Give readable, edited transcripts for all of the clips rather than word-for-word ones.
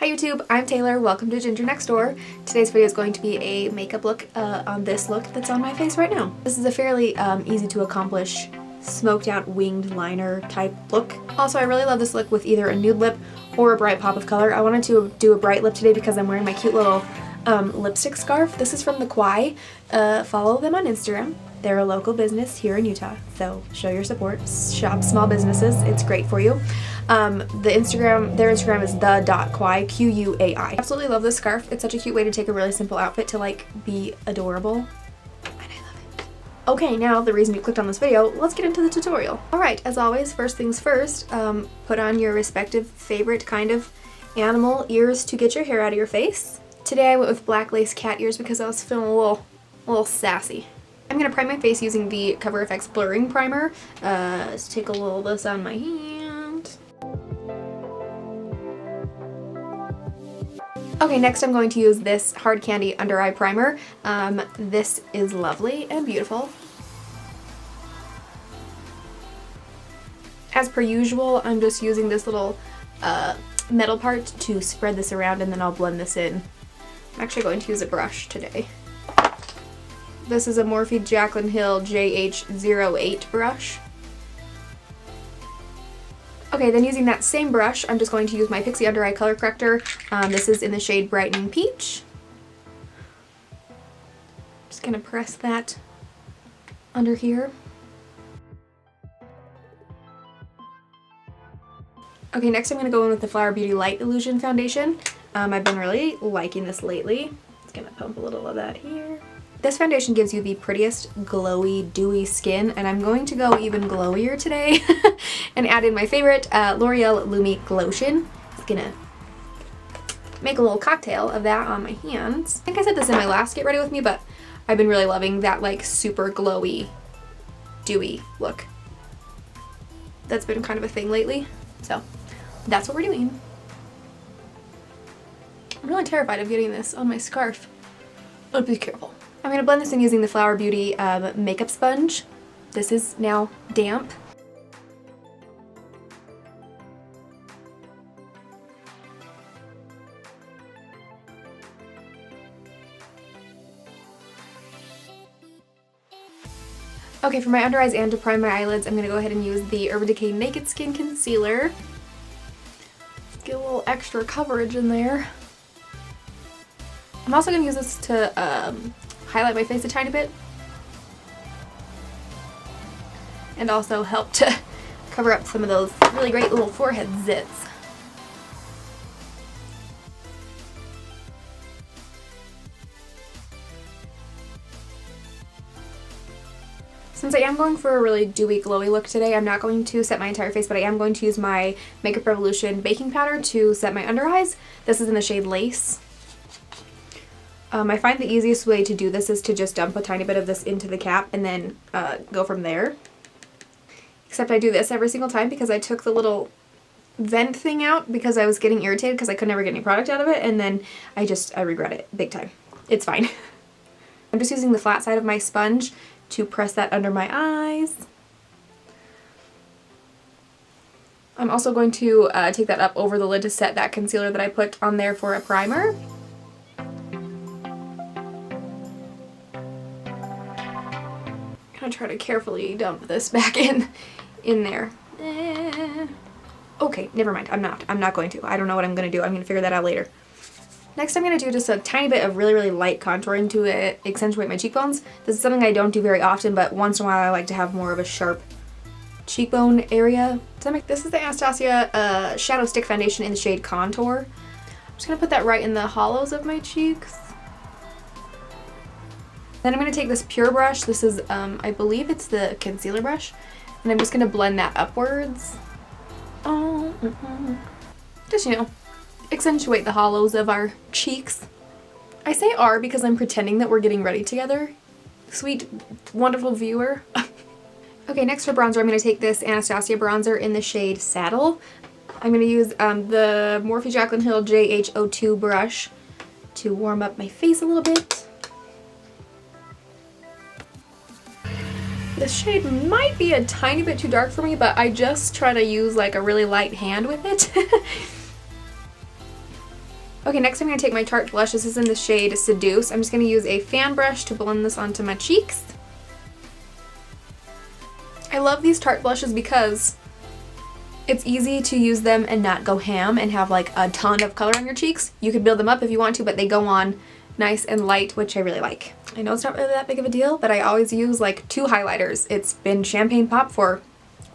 Hi YouTube, I'm Taylor, welcome to Ginger Next Door. Today's video is going to be a makeup look on this look that's on my face right now. This is a fairly easy to accomplish smoked out winged liner type look. Also, I really love this look with either a nude lip or a bright pop of color. I wanted to do a bright lip today because I'm wearing my cute little lipstick scarf. This is from the Quai. Follow them on Instagram. They're a local business here in Utah, so show your support. Shop small businesses, it's great for you. Their Instagram is the.quai, Q-U-A-I. Absolutely love this scarf. It's such a cute way to take a really simple outfit to like be adorable. And I love it. Okay, now the reason you clicked on this video, let's get into the tutorial. Alright, as always, first things first, put on your respective favorite kind of animal ears to get your hair out of your face. Today I went with black lace cat ears because I was feeling a little sassy. I'm going to prime my face using the Cover FX Blurring Primer. Let's take a little of this on my hand. Okay, next I'm going to use this Hard Candy Under Eye Primer. This is lovely and beautiful. As per usual, I'm just using this little metal part to spread this around and then I'll blend this in. I'm actually going to use a brush today. This is a Morphe Jaclyn Hill JH08 brush. Okay, then using that same brush, I'm just going to use my Pixi Under Eye Color Corrector. This is in the shade Brightening Peach. Just gonna press that under here. Okay, next I'm gonna go in with the Flower Beauty Light Illusion Foundation. I've been really liking this lately. Just gonna pump a little of that here. This foundation gives you the prettiest glowy, dewy skin, and I'm going to go even glowier today and add in my favorite L'Oreal Lumi Glotion. Just gonna make a little cocktail of that on my hands. I think I said this in my last Get Ready With Me, but I've been really loving that like super glowy, dewy look. That's been kind of a thing lately, so that's what we're doing. I'm really terrified of getting this on my scarf, but be careful. I'm going to blend this in using the Flower Beauty makeup sponge. This is now damp. Okay, for my under eyes and to prime my eyelids, I'm going to go ahead and use the Urban Decay Naked Skin Concealer. Get a little extra coverage in there. I'm also going to use this to highlight my face a tiny bit and also help to cover up some of those really great little forehead zits. Since I am going for a really dewy, glowy look today, I'm not going to set my entire face, but I am going to use my Makeup Revolution baking powder to set my under eyes. This is in the shade Lace. I find the easiest way to do this is to just dump a tiny bit of this into the cap and then go from there. Except I do this every single time because I took the little vent thing out because I was getting irritated because I could never get any product out of it, and then I regret it big time. It's fine. I'm just using the flat side of my sponge to press that under my eyes. I'm also going to take that up over the lid to set that concealer that I put on there for a primer. I'm gonna try to carefully dump this back in there. Okay, never mind. I'm not going to. I don't know what I'm gonna do. I'm gonna figure that out later. Next I'm gonna do just a tiny bit of really light contouring to accentuate my cheekbones. This is something I don't do very often, but once in a while I like to have more of a sharp cheekbone area. This is the Anastasia Shadow Stick Foundation in the shade Contour. I'm just gonna put that right in the hollows of my cheeks. Then I'm going to take this Pure brush. This is, I believe it's the concealer brush. And I'm just going to blend that upwards. Just, you know, accentuate the hollows of our cheeks. I say "are" because I'm pretending that we're getting ready together. Sweet, wonderful viewer. Okay, next for bronzer, I'm going to take this Anastasia bronzer in the shade Saddle. I'm going to use the Morphe Jaclyn Hill JH02 brush to warm up my face a little bit. This shade might be a tiny bit too dark for me, but I just try to use like a really light hand with it. Okay, next I'm going to take my Tarte blush. This is in the shade Seduce. I'm just going to use a fan brush to blend this onto my cheeks. I love these Tarte blushes because it's easy to use them and not go ham and have like a ton of color on your cheeks. You could build them up if you want to, but they go on nice and light, which I really like. I know it's not really that big of a deal, but I always use like 2 highlighters. It's been Champagne Pop for,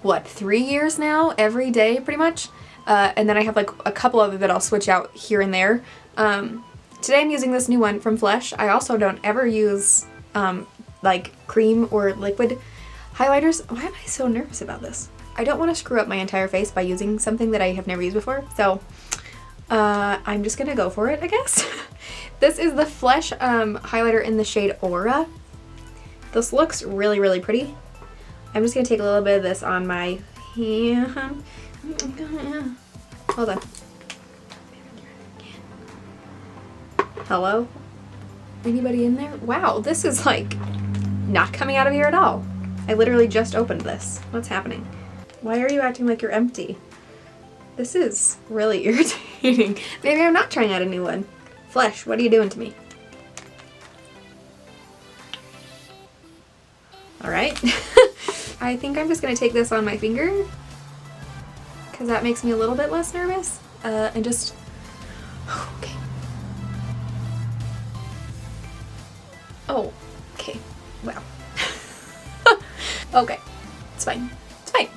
what, 3 years now? Every day, pretty much. And then I have like a couple other that I'll switch out here and there. Today I'm using this new one from Flesh. I also don't ever use like cream or liquid highlighters. Why am I so nervous about this? I don't want to screw up my entire face by using something that I have never used before, so I'm just gonna go for it, I guess. This is the Flesh highlighter in the shade Aura. This looks really, really pretty. I'm just gonna take a little bit of this on my hand. Hold on. Hello? Anybody in there? Wow, this is like not coming out of here at all. I literally just opened this. What's happening? Why are you acting like you're empty? This is really irritating. Maybe I'm not trying out a new one. Flesh, what are you doing to me? Alright. I think I'm just going to take this on my finger, because that makes me a little bit less nervous. And just... Okay. Oh, okay. Wow. Okay. It's fine. It's fine.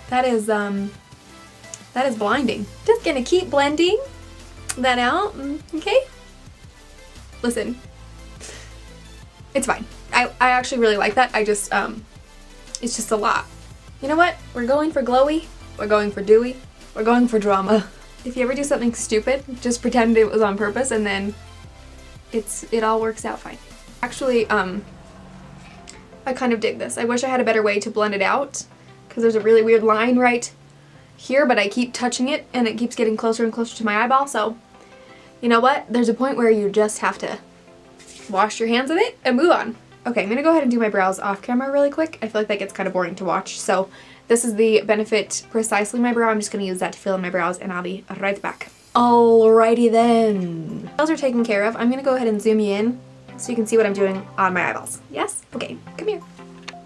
That is blinding. Just gonna keep blending that out, okay? Listen. It's fine. I actually really like that. I just, it's just a lot. You know what? We're going for glowy. We're going for dewy. We're going for drama. If you ever do something stupid, just pretend it was on purpose and then it all works out fine. Actually, I kind of dig this. I wish I had a better way to blend it out, because there's a really weird line right here, but I keep touching it and it keeps getting closer and closer to my eyeball, so you know what? There's a point where you just have to wash your hands of it and move on. Okay, I'm gonna go ahead and do my brows off camera really quick. I feel like that gets kind of boring to watch, so this is the Benefit Precisely My Brow. I'm just gonna use that to fill in my brows and I'll be right back. Alrighty then. Brows are taken care of. I'm gonna go ahead and zoom you in so you can see what I'm doing on my eyeballs. Yes? Okay, come here.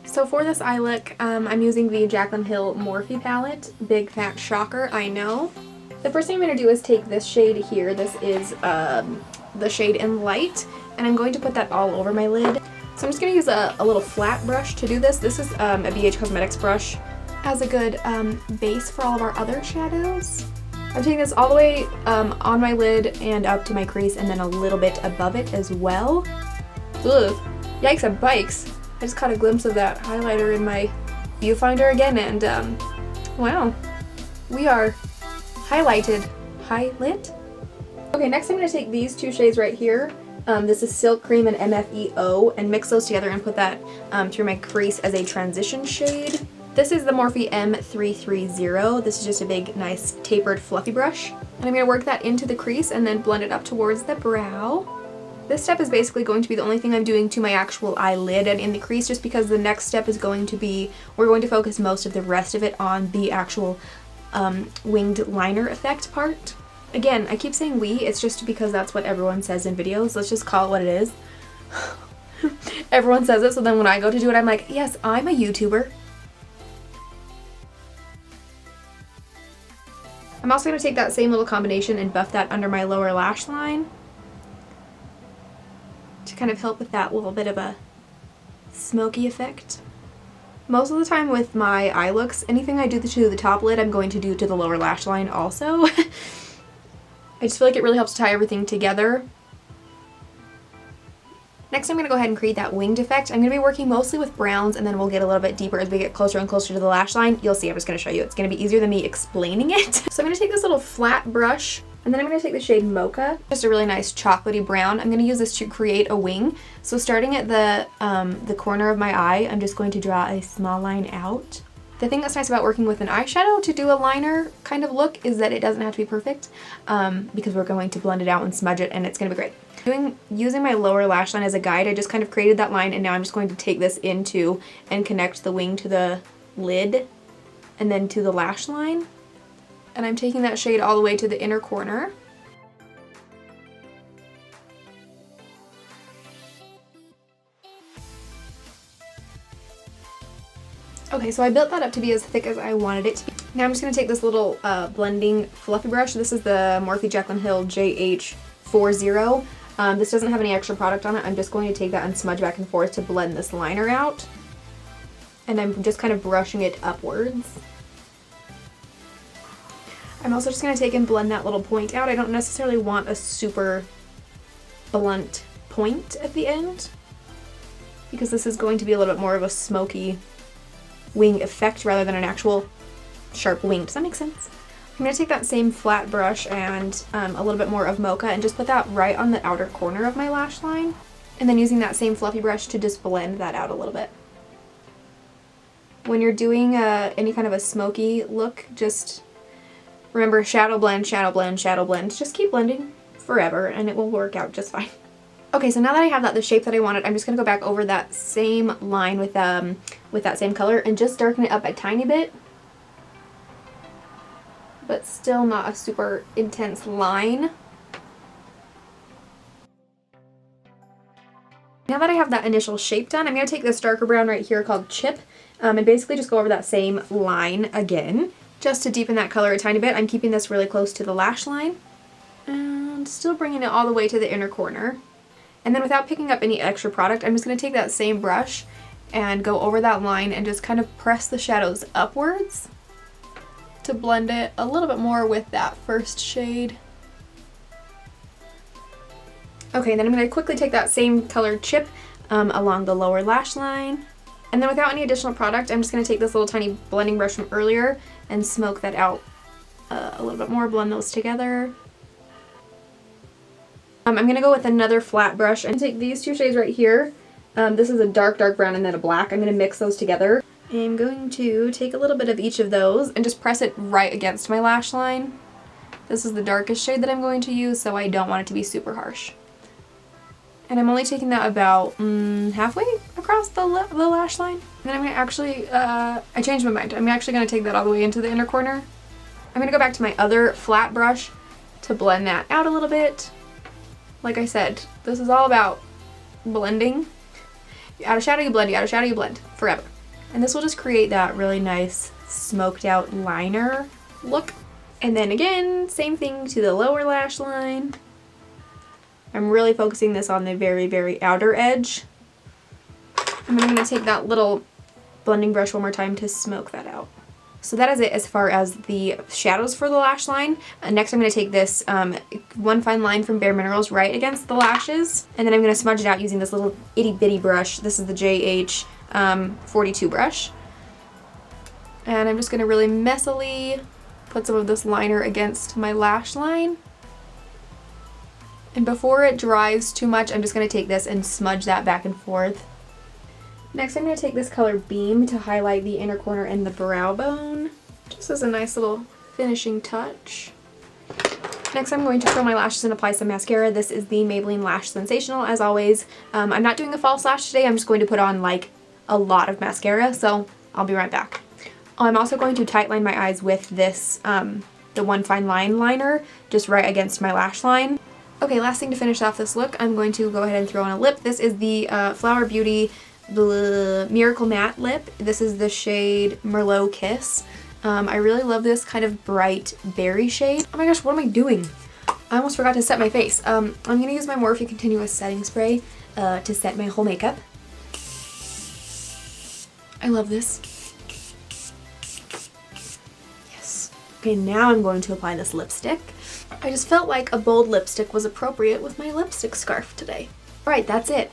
So for this eye look, I'm using the Jaclyn Hill Morphe palette. Big fat shocker, I know. The first thing I'm going to do is take this shade here. This is the shade in Light, and I'm going to put that all over my lid. So I'm just going to use a little flat brush to do this. This is a BH Cosmetics brush as a good base for all of our other shadows. I'm taking this all the way on my lid and up to my crease, and then a little bit above it as well. Ugh. Yikes and bikes. I just caught a glimpse of that highlighter in my viewfinder again, and wow, we are highlighted. Highlit? Okay, next I'm going to take these 2 shades right here. This is Silk Cream and MFEO, and mix those together and put that through my crease as a transition shade. This is the Morphe M330. This is just a big, nice, tapered, fluffy brush. And I'm going to work that into the crease and then blend it up towards the brow. This step is basically going to be the only thing I'm doing to my actual eyelid and in the crease, just because the next step is going to be, we're going to focus most of the rest of it on the actual winged liner effect part. Again, I keep saying we, it's just because that's what everyone says in videos. Let's just call it what it is. Everyone says it, so then when I go to do it, I'm like, yes, I'm a YouTuber. I'm also going to take that same little combination and buff that under my lower lash line, to kind of help with that little bit of a smoky effect. Most of the time with my eye looks, anything I do to the top lid, I'm going to do to the lower lash line also. I just feel like it really helps tie everything together. Next I'm going to go ahead and create that winged effect. I'm going to be working mostly with browns, and then we'll get a little bit deeper as we get closer and closer to the lash line. You'll see, I'm just going to show you. It's going to be easier than me explaining it. So I'm going to take this little flat brush, and then I'm going to take the shade Mocha, just a really nice chocolatey brown. I'm going to use this to create a wing. So starting at the corner of my eye, I'm just going to draw a small line out. The thing that's nice about working with an eyeshadow to do a liner kind of look is that it doesn't have to be perfect, because we're going to blend it out and smudge it, and it's going to be great. Using my lower lash line as a guide, I just kind of created that line, and now I'm just going to take this into and connect the wing to the lid and then to the lash line. and I'm taking that shade all the way to the inner corner. Okay, so I built that up to be as thick as I wanted it to be. Now I'm just going to take this little blending fluffy brush. This is the Morphe Jaclyn Hill JH40. This doesn't have any extra product on it. I'm just going to take that and smudge back and forth to blend this liner out. And I'm just kind of brushing it upwards. I'm also just going to take and blend that little point out. I don't necessarily want a super blunt point at the end, because this is going to be a little bit more of a smoky wing effect rather than an actual sharp wing. Does that make sense? I'm going to take that same flat brush and a little bit more of Mocha and just put that right on the outer corner of my lash line. And then using that same fluffy brush to just blend that out a little bit. When you're doing any kind of a smoky look, just remember shadow blend, shadow blend, shadow blend. Just keep blending forever and it will work out just fine. Okay, so now that I have the shape that I wanted, I'm just going to go back over that same line with that same color and just darken it up a tiny bit. But still not a super intense line. Now that I have that initial shape done, I'm going to take this darker brown right here called Chip and basically just go over that same line again. Just to deepen that color a tiny bit, I'm keeping this really close to the lash line and still bringing it all the way to the inner corner. And then without picking up any extra product, I'm just going to take that same brush and go over that line and just kind of press the shadows upwards to blend it a little bit more with that first shade. Okay, then I'm going to quickly take that same colored Chip along the lower lash line. And then without any additional product, I'm just going to take this little tiny blending brush from earlier and smoke that out a little bit more, blend those together. I'm going to go with another flat brush and take these two shades right here. This is a dark brown and then a black. I'm going to mix those together. I'm going to take a little bit of each of those and just press it right against my lash line. This is the darkest shade that I'm going to use, so I don't want it to be super harsh. And I'm only taking that about halfway across the lash line. And then I'm going to actually, I changed my mind. I'm actually going to take that all the way into the inner corner. I'm going to go back to my other flat brush to blend that out a little bit. Like I said, this is all about blending. You add a shadow, you blend, you add a shadow, you blend, forever. And this will just create that really nice smoked out liner look. And then again, same thing to the lower lash line. I'm really focusing this on the very outer edge. And then I'm going to take that little blending brush one more time to smoke that out. So that is it as far as the shadows for the lash line. Next I'm going to take this one fine line from Bare Minerals right against the lashes. And then I'm going to smudge it out using this little itty bitty brush. This is the JH42 brush. And I'm just going to really messily put some of this liner against my lash line. And before it dries too much, I'm just going to take this and smudge that back and forth. Next, I'm going to take this color Beam to highlight the inner corner and the brow bone, just as a nice little finishing touch. Next, I'm going to curl my lashes and apply some mascara. This is the Maybelline Lash Sensational, as always. I'm not doing a false lash today. I'm just going to put on like a lot of mascara, so I'll be right back. I'm also going to tightline my eyes with this, the One Fine Line liner, just right against my lash line. Okay, last thing to finish off this look, I'm going to go ahead and throw on a lip. This is the Flower Beauty Miracle Matte Lip. This is the shade Merlot Kiss. I really love this kind of bright berry shade. Oh my gosh, what am I doing? I almost forgot to set my face. I'm going to use my Morphe Continuous Setting Spray to set my whole makeup. I love this. Yes. Okay, now I'm going to apply this lipstick. I just felt like a bold lipstick was appropriate with my lipstick scarf today. Alright, that's it.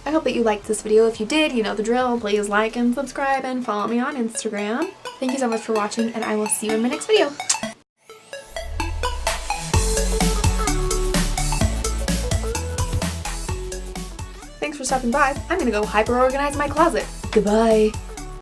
I hope that you liked this video. If you did, you know the drill. Please like and subscribe and follow me on Instagram. Thank you so much for watching, and I will see you in my next video. Thanks for stopping by. I'm gonna go hyper organize my closet. Goodbye.